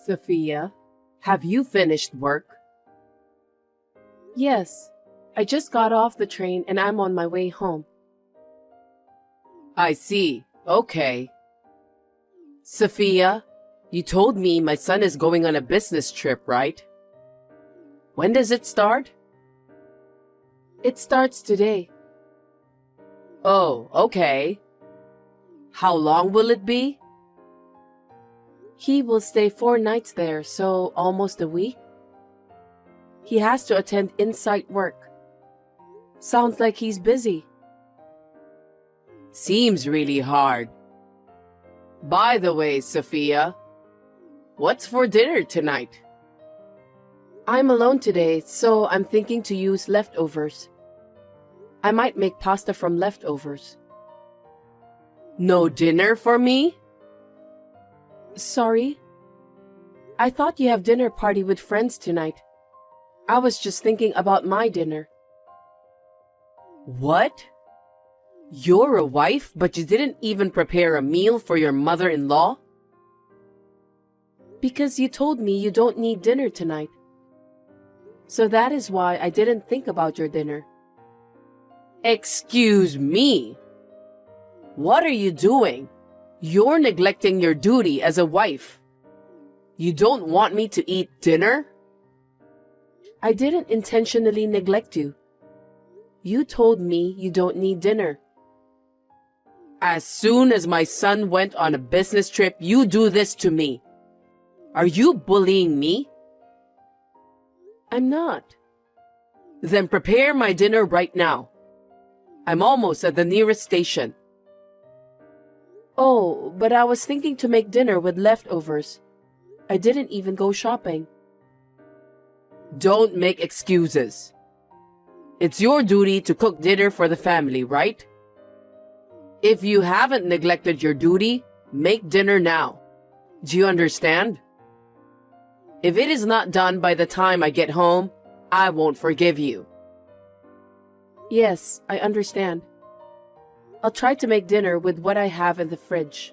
Sophia, have you finished work? Yes, I just got off the train and I'm on my way home. I see. Okay. Sophia, you told me my son is going on a business trip, right? When does it start? It starts today. Oh, okay. How long will it be? He will stay 4 nights there, so almost a week. He has to attend in-site work. Sounds like he's busy. Seems really hard. By the way, Sophia, what's for dinner tonight? I'm alone today, so I'm thinking to use leftovers. I might make pasta from leftovers. No dinner for me? Sorry? I thought you have dinner party with friends tonight. I was just thinking about my dinner. What? You're a wife, but you didn't even prepare a meal for your mother-in-law? Because you told me you don't need dinner tonight. So that is why I didn't think about your dinner. Excuse me? What are you doing? You're neglecting your duty as a wife. You don't want me to eat dinner? I didn't intentionally neglect you. You told me you don't need dinner. As soon as my son went on a business trip, you do this to me. Are you bullying me? I'm not. Then prepare my dinner right now. I'm almost at the nearest station. Oh, but I was thinking to make dinner with leftovers. I didn't even go shopping. Don't make excuses. It's your duty to cook dinner for the family, right? If you haven't neglected your duty, make dinner now. Do you understand? If it is not done by the time I get home, I won't forgive you. Yes, I understand. I'll try to make dinner with what I have in the fridge.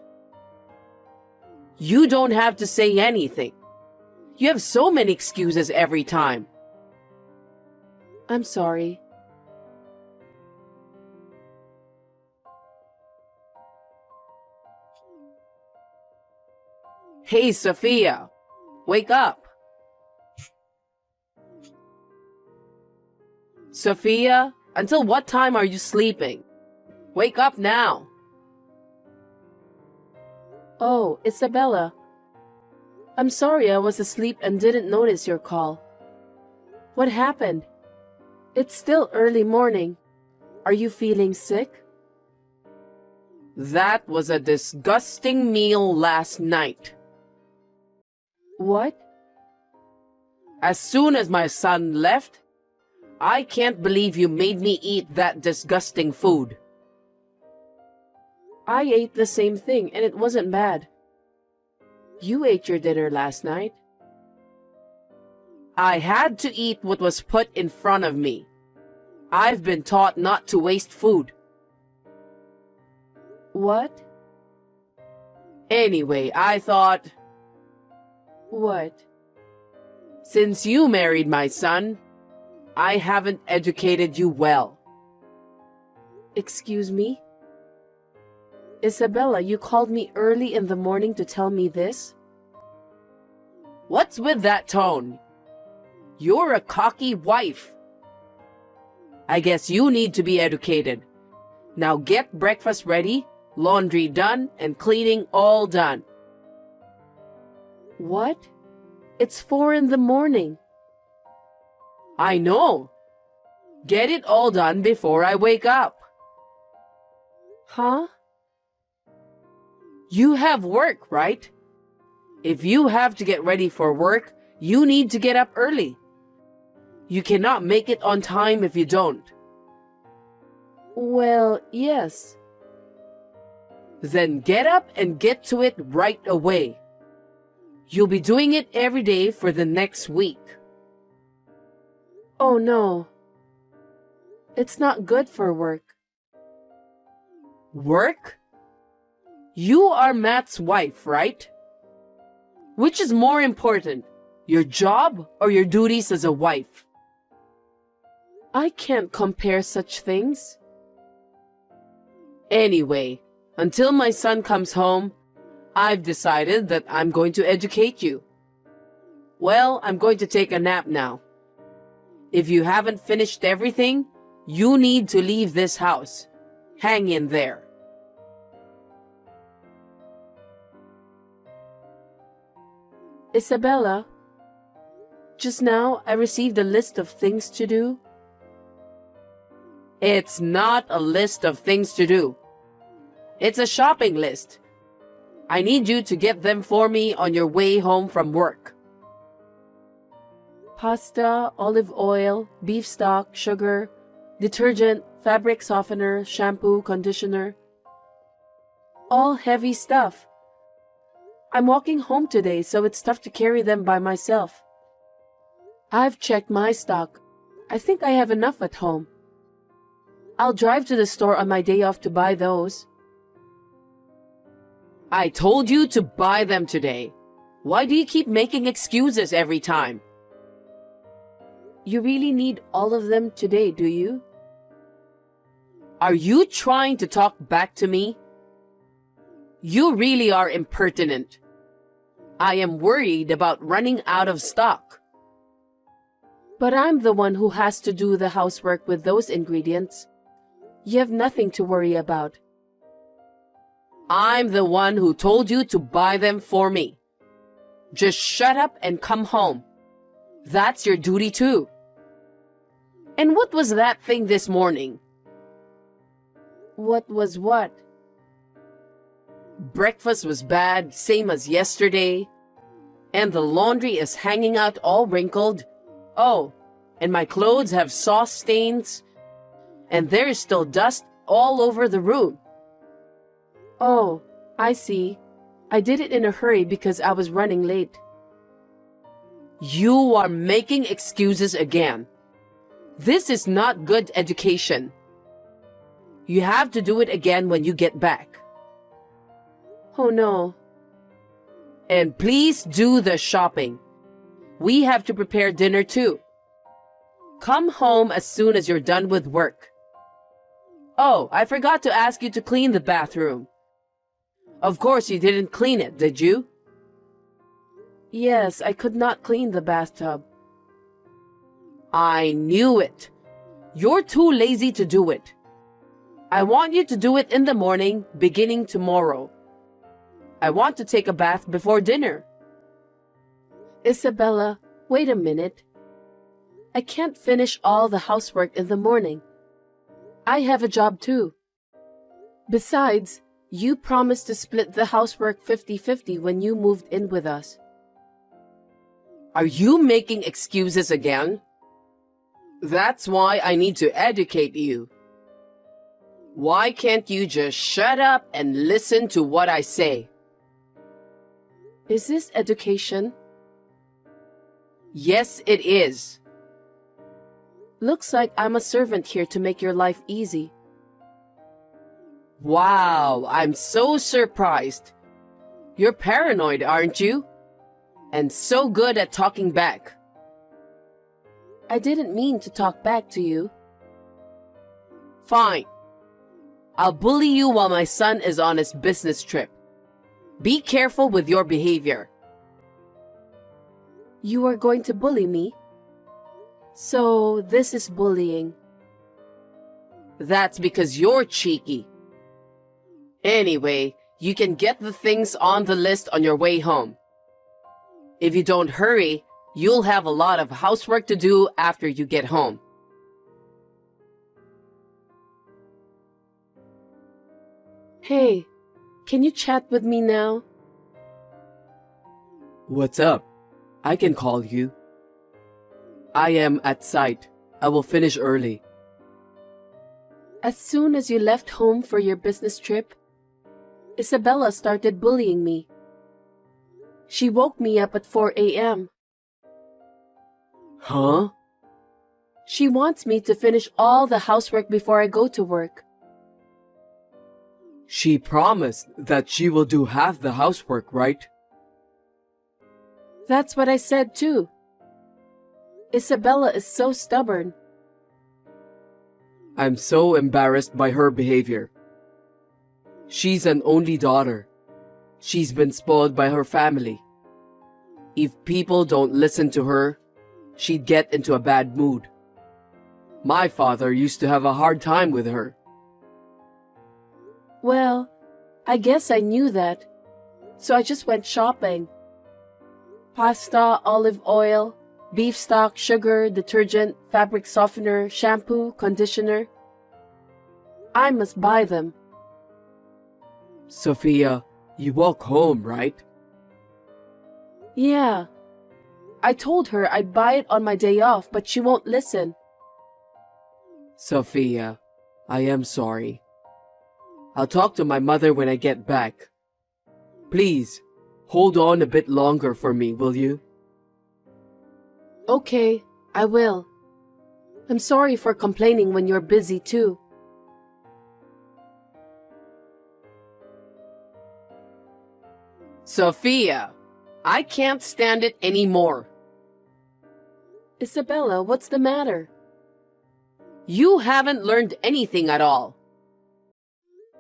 You don't have to say anything. You have so many excuses every time. I'm sorry. Hey, Sophia, wake up. Sophia, until what time are you sleeping? Wake up now. Oh, Isabella. I'm sorry I was asleep and didn't notice your call. What happened? It's still early morning. Are you feeling sick? That was a disgusting meal last night. What? As soon as my son left, I can't believe you made me eat that disgusting food. I ate the same thing and it wasn't bad. You ate your dinner last night. I had to eat what was put in front of me. I've been taught not to waste food. What? Anyway, I thought... What? Since you married my son, I haven't educated you well. Excuse me? Isabella, you called me early in the morning to tell me this? What's with that tone? You're a cocky wife. I guess you need to be educated. Now get breakfast ready, laundry done, and cleaning all done. What? It's 4 in the morning. I know. Get it all done before I wake up. Huh? You have work, right? If you have to get ready for work, you need to get up early. You cannot make it on time if you don't. Well, yes. Then get up and get to it right away. You'll be doing it every day for the next week. Oh no. It's not good for work. Work? You are Matt's wife, right? Which is more important, your job or your duties as a wife? I can't compare such things. Anyway, until my son comes home, I've decided that I'm going to educate you. Well, I'm going to take a nap now. If you haven't finished everything, you need to leave this house. Hang in there. Isabella, just now I received a list of things to do. It's not a list of things to do. It's a shopping list. I need you to get them for me on your way home from work. Pasta, olive oil, beef stock, sugar, detergent, fabric softener, shampoo, conditioner. All heavy stuff. I'm walking home today, so it's tough to carry them by myself. I've checked my stock. I think I have enough at home. I'll drive to the store on my day off to buy those. I told you to buy them today. Why do you keep making excuses every time? You really need all of them today, do you? Are you trying to talk back to me? You really are impertinent. I am worried about running out of stock. But I'm the one who has to do the housework with those ingredients. You have nothing to worry about. I'm the one who told you to buy them for me. Just shut up and come home. That's your duty too. And what was that thing this morning? What was what? Breakfast was bad, same as yesterday. And the laundry is hanging out all wrinkled. Oh, and my clothes have sauce stains. And there is still dust all over the room. Oh, I see. I did it in a hurry because I was running late. You are making excuses again. This is not good education. You have to do it again when you get back. Oh no. And please do the shopping. We have to prepare dinner too. Come home as soon as you're done with work. Oh, I forgot to ask you to clean the bathroom. Of course you didn't clean it, did you? Yes, I could not clean the bathtub. I knew it. You're too lazy to do it. I want you to do it in the morning, beginning tomorrow. I want to take a bath before dinner. Isabella, wait a minute. I can't finish all the housework in the morning. I have a job too. Besides, you promised to split the housework 50-50 when you moved in with us. Are you making excuses again? That's why I need to educate you. Why can't you just shut up and listen to what I say? Is this education? Yes, it is. Looks like I'm a servant here to make your life easy. Wow, I'm so surprised. You're paranoid, aren't you? And so good at talking back. I didn't mean to talk back to you. Fine. I'll bully you while my son is on his business trip. Be careful with your behavior. You are going to bully me? So this is bullying. That's because you're cheeky. Anyway, you can get the things on the list on your way home. If you don't hurry, you'll have a lot of housework to do after you get home. Hey, can you chat with me now? What's up? I can call you. I am at site. I will finish early. As soon as you left home for your business trip, Isabella started bullying me. She woke me up at 4 a.m. Huh? She wants me to finish all the housework before I go to work. She promised that she will do half the housework, right? That's what I said too. Isabella is so stubborn. I'm so embarrassed by her behavior. She's an only daughter. She's been spoiled by her family. If people don't listen to her, she'd get into a bad mood. My father used to have a hard time with her. Well, I guess I knew that. So I just went shopping. Pasta, olive oil, beef stock, sugar, detergent, fabric softener, shampoo, conditioner. I must buy them. Sophia, you walk home, right? Yeah. I told her I'd buy it on my day off, but she won't listen. Sophia, I am sorry. I'll talk to my mother when I get back. Please, hold on a bit longer for me, will you? Okay, I will. I'm sorry for complaining when you're busy too. Sophia, I can't stand it anymore. Isabella, what's the matter? You haven't learned anything at all.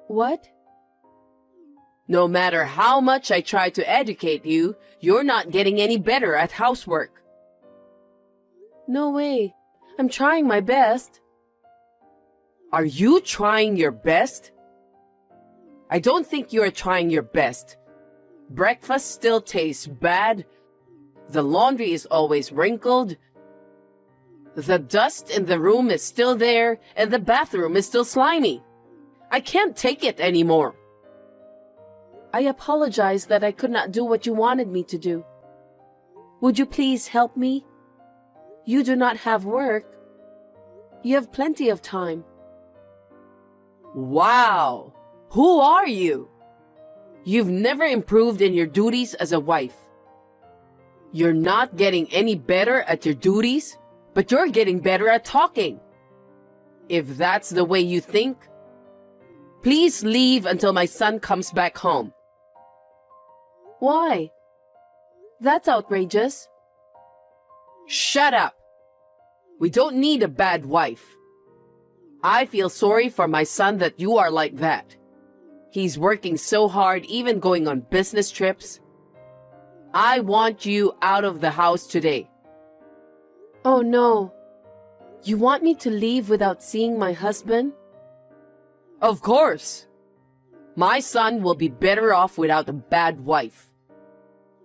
What? No matter how much I try to educate you, you're not getting any better at housework. No way. I'm trying my best. Are you trying your best? I don't think you're trying your best. Breakfast still tastes bad. The laundry is always wrinkled. The dust in the room is still there, and the bathroom is still slimy. I can't take it anymore. I apologize that I could not do what you wanted me to do. Would you please help me? You do not have work. You have plenty of time. Wow! Who are you? You've never improved in your duties as a wife. You're not getting any better at your duties, but you're getting better at talking. If that's the way you think, please leave until my son comes back home. Why? That's outrageous. Shut up. We don't need a bad wife. I feel sorry for my son that you are like that. He's working so hard, even going on business trips. I want you out of the house today. Oh no. You want me to leave without seeing my husband? Of course. My son will be better off without a bad wife.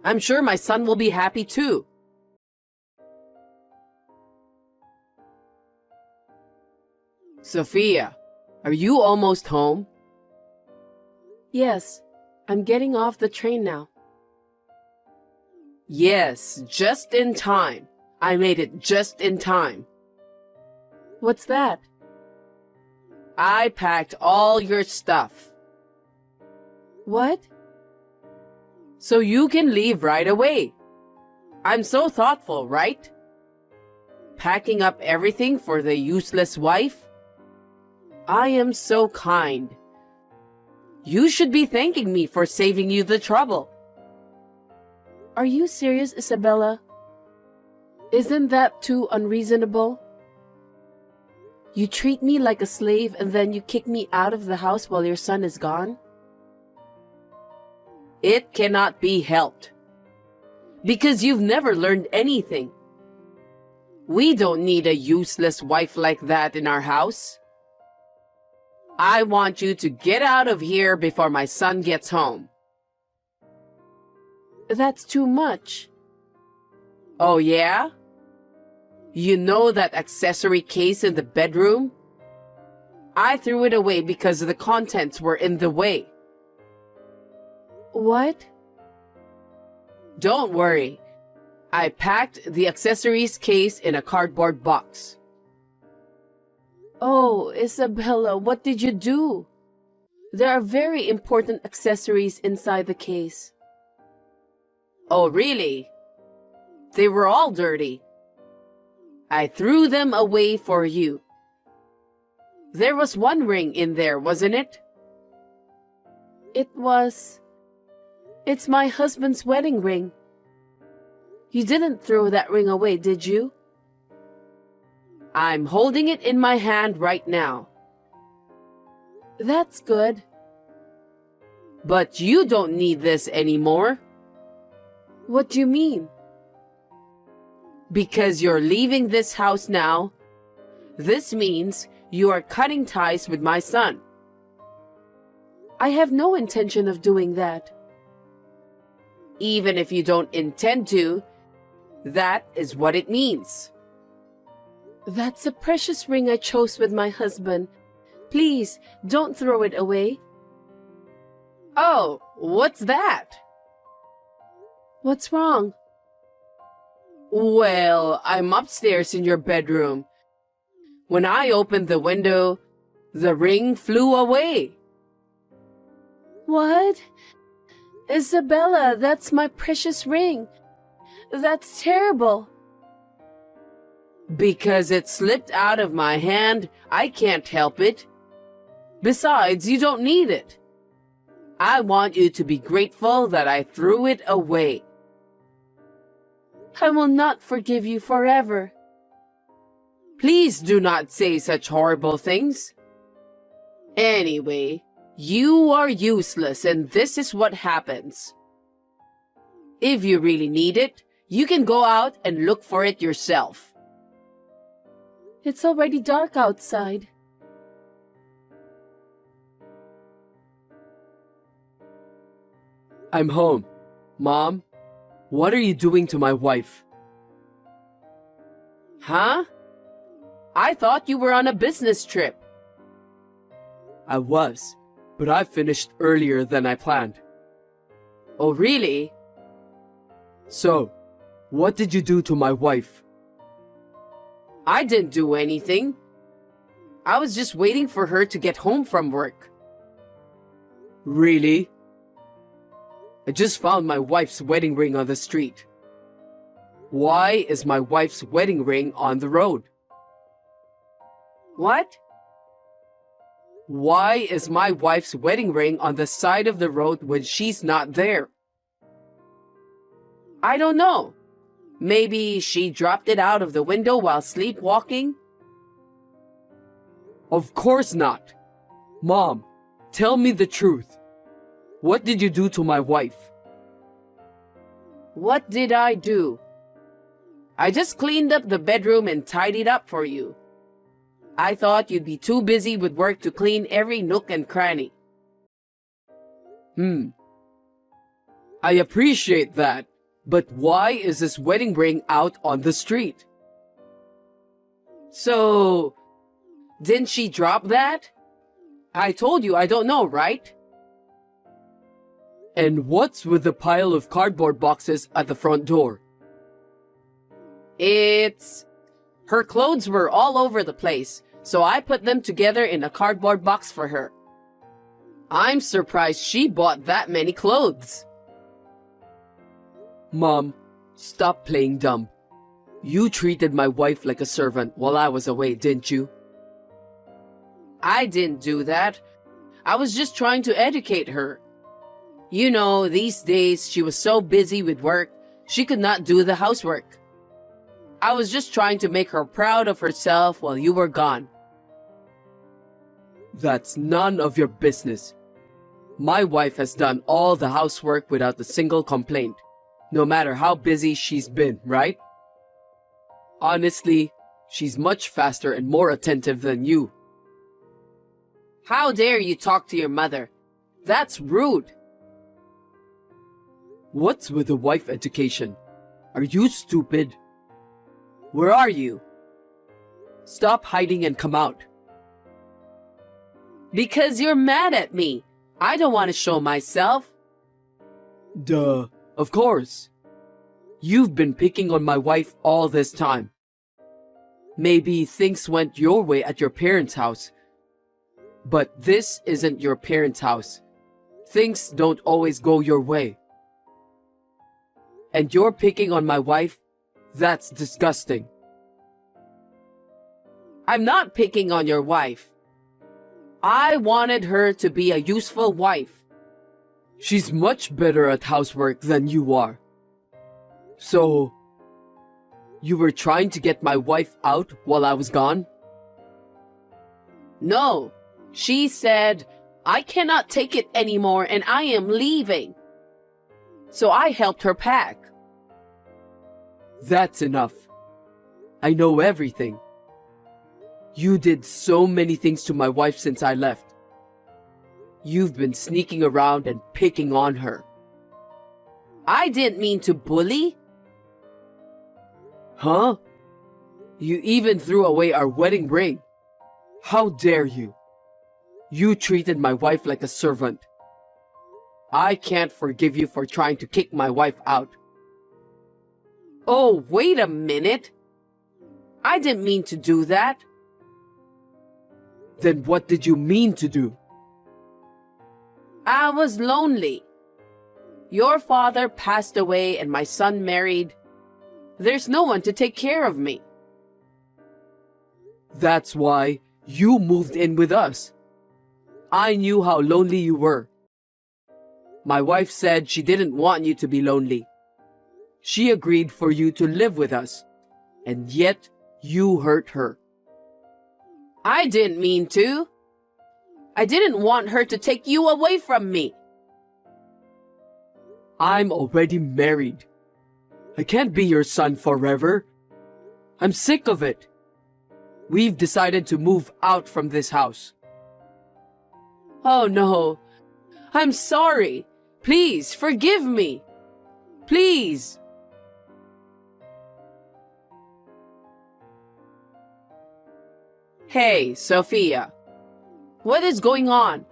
I'm sure my son will be happy too. Sophia, are you almost home? Yes, I'm getting off the train now. Yes, just in time. I made it just in time. What's that? I packed all your stuff. What? So you can leave right away. I'm so thoughtful, right? Packing up everything for the useless wife? I am so kind. You should be thanking me for saving you the trouble. Are you serious, Isabella? Isn't that too unreasonable? You treat me like a slave and then you kick me out of the house while your son is gone? It cannot be helped. Because you've never learned anything. We don't need a useless wife like that in our house. I want you to get out of here before my son gets home. That's too much. Oh yeah? You know that accessory case in the bedroom? I threw it away because the contents were in the way. What? Don't worry. I packed the accessories case in a cardboard box. Oh, Isabella, what did you do? There are very important accessories inside the case. Oh, really? They were all dirty. I threw them away for you. There was one ring in there, wasn't it? It was. It's my husband's wedding ring. You didn't throw that ring away, did you? I'm holding it in my hand right now. That's good. But you don't need this anymore. What do you mean? Because you're leaving this house now, this means you are cutting ties with my son. I have no intention of doing that. Even if you don't intend to, that is what it means. That's a precious ring I chose with my husband. Please, don't throw it away. Oh, what's that? What's wrong? Well, I'm upstairs in your bedroom. When I opened the window, the ring flew away. What? Isabella, that's my precious ring. That's terrible. Because it slipped out of my hand, I can't help it. Besides, you don't need it. I want you to be grateful that I threw it away. I will not forgive you forever. Please do not say such horrible things. Anyway, you are useless and this is what happens. If you really need it, you can go out and look for it yourself. It's already dark outside. I'm home. Mom, what are you doing to my wife? Huh? I thought you were on a business trip. I was, but I finished earlier than I planned. Oh, really? So, what did you do to my wife? I didn't do anything. I was just waiting for her to get home from work. Really? I just found my wife's wedding ring on the street. Why is my wife's wedding ring on the road? What? Why is my wife's wedding ring on the side of the road when she's not there? I don't know. Maybe she dropped it out of the window while sleepwalking? Of course not. Mom, tell me the truth. What did you do to my wife? What did I do? I just cleaned up the bedroom and tidied up for you. I thought you'd be too busy with work to clean every nook and cranny. I appreciate that, but why is this wedding ring out on the street? So, didn't she drop that? I told you I don't know, right? And what's with the pile of cardboard boxes at the front door? Her clothes were all over the place, so I put them together in a cardboard box for her. I'm surprised she bought that many clothes. Mom, stop playing dumb. You treated my wife like a servant while I was away, didn't you? I didn't do that. I was just trying to educate her. You know, these days she was so busy with work, she could not do the housework. I was just trying to make her proud of herself while you were gone. That's none of your business. My wife has done all the housework without a single complaint, no matter how busy she's been, right? Honestly, she's much faster and more attentive than you. How dare you talk to your mother? That's rude. What's with the wife education? Are you stupid? Where are you? Stop hiding and come out. Because you're mad at me. I don't want to show myself. Duh, of course. You've been picking on my wife all this time. Maybe things went your way at your parents' house. But this isn't your parents' house. Things don't always go your way. And you're picking on my wife? That's disgusting. I'm not picking on your wife. I wanted her to be a useful wife. She's much better at housework than you are. So, You were trying to get my wife out while I was gone? No. She said, I cannot take it anymore and I am leaving. So I helped her pack. That's enough. I know everything. You did so many things to my wife since I left. You've been sneaking around and picking on her. I didn't mean to bully. Huh? You even threw away our wedding ring. How dare you? You treated my wife like a servant. I can't forgive you for trying to kick my wife out. Oh, wait a minute. I didn't mean to do that. Then what did you mean to do? I was lonely. Your father passed away and my son married. There's no one to take care of me. That's why you moved in with us. I knew how lonely you were. My wife said she didn't want you to be lonely. She agreed for you to live with us, and yet you hurt her. I didn't mean to. I didn't want her to take you away from me. I'm already married. I can't be your son forever. I'm sick of it. We've decided to move out from this house. Oh no. I'm sorry. Please forgive me. Please. Hey, Sophia. What is going on?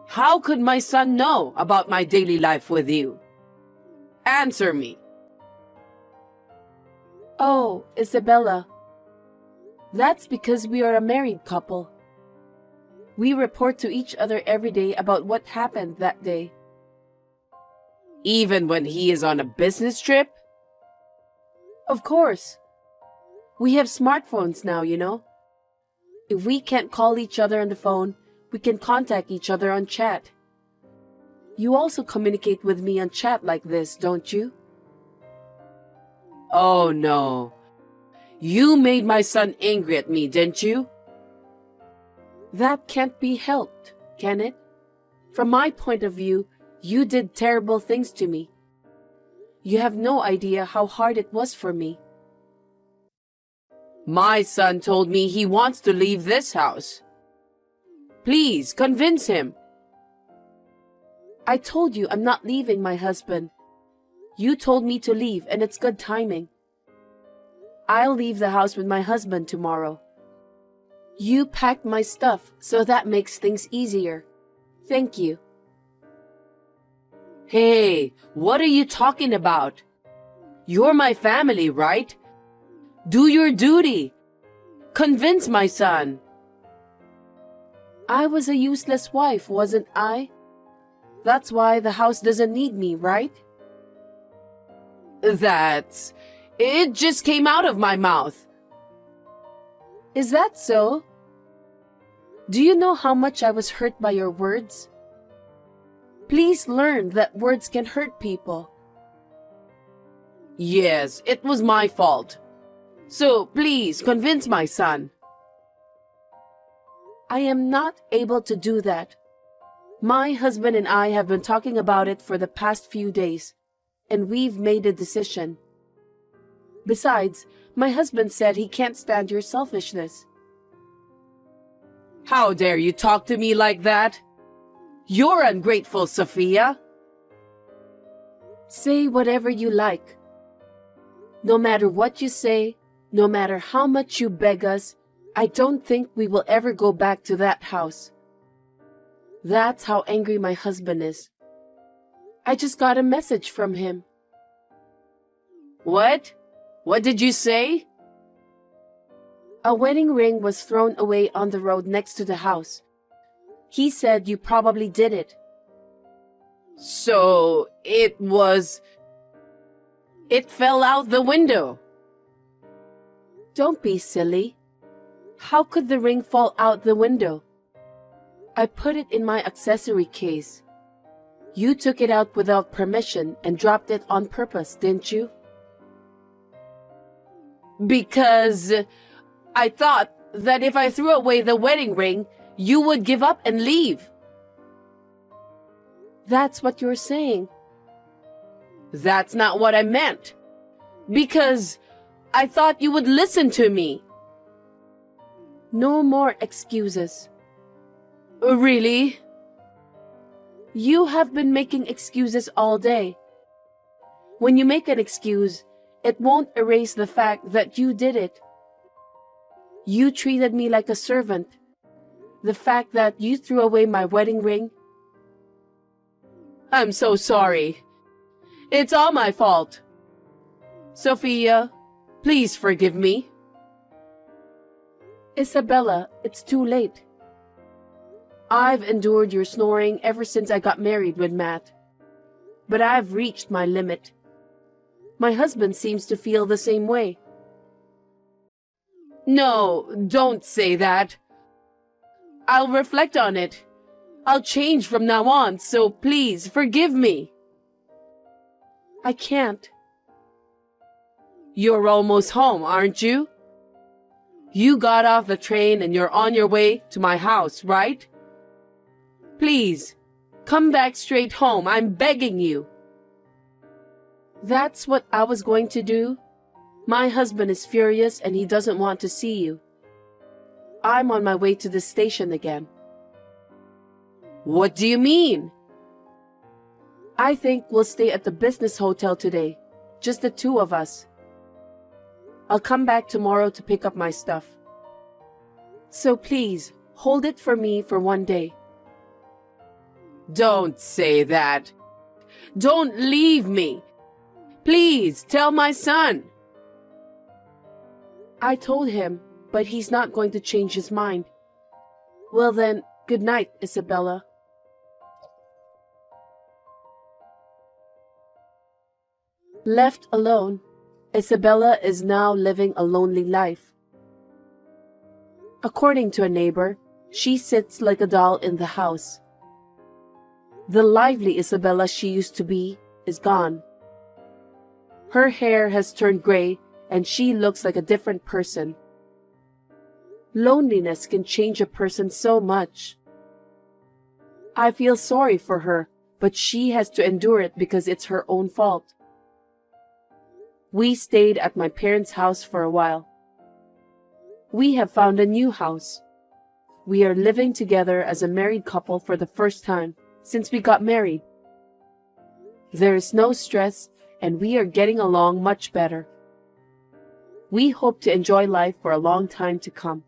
How could my son know about my daily life with you? Answer me. Oh, Isabella. That's because we are a married couple. We report to each other every day about what happened that day. Even when he is on a business trip? Of course. We have smartphones now, you know. If we can't call each other on the phone, we can contact each other on chat. You also communicate with me on chat like this, don't you? Oh no. You made my son angry at me, didn't you? That can't be helped, can it? From my point of view, you did terrible things to me. You have no idea how hard it was for me. My son told me he wants to leave this house. Please, convince him. I told you I'm not leaving my husband. You told me to leave and it's good timing. I'll leave the house with my husband tomorrow. You packed my stuff, so that makes things easier. Thank you. Hey, what are you talking about? You're my family, right? Do your duty. Convince my son. I was a useless wife, wasn't I? That's why the house doesn't need me, right? It just came out of my mouth. Is that so? Do you know how much I was hurt by your words? Please learn that words can hurt people. Yes, it was my fault. So please convince my son. I am not able to do that. My husband and I have been talking about it for the past few days, and we've made a decision. Besides, my husband said he can't stand your selfishness. How dare you talk to me like that? You're ungrateful, Sophia. Say whatever you like. No matter what you say, no matter how much you beg us, I don't think we will ever go back to that house. That's how angry my husband is. I just got a message from him. What? What did you say? A wedding ring was thrown away on the road next to the house. He said you probably did it. So, it fell out the window. Don't be silly. How could the ring fall out the window? I put it in my accessory case. You took it out without permission and dropped it on purpose, didn't you? Because I thought that if I threw away the wedding ring, you would give up and leave. That's what you're saying. That's not what I meant. Because I thought you would listen to me. No more excuses. Really? You have been making excuses all day. When you make an excuse, it won't erase the fact that you did it. You treated me like a servant. The fact that you threw away my wedding ring. I'm so sorry. It's all my fault. Sophia, please forgive me. Isabella, it's too late. I've endured your snoring ever since I got married with Matt. But I've reached my limit. My husband seems to feel the same way. No, don't say that. I'll reflect on it. I'll change from now on, so please forgive me. I can't. You're almost home, aren't you? You got off the train and you're on your way to my house, right? Please, come back straight home. I'm begging you. That's what I was going to do. My husband is furious and he doesn't want to see you. I'm on my way to the station again. What do you mean? I think we'll stay at the business hotel today, just the two of us. I'll come back tomorrow to pick up my stuff. So please, hold it for me for one day. Don't say that. Don't leave me. Please, tell my son. I told him, but he's not going to change his mind. Well then, good night, Isabella. Left alone, Isabella is now living a lonely life. According to a neighbor, she sits like a doll in the house. The lively Isabella she used to be is gone. Her hair has turned gray and she looks like a different person. Loneliness can change a person so much. I feel sorry for her, but she has to endure it because it's her own fault. We stayed at my parents' house for a while. We have found a new house. We are living together as a married couple for the first time since we got married. There is no stress and we are getting along much better. We hope to enjoy life for a long time to come.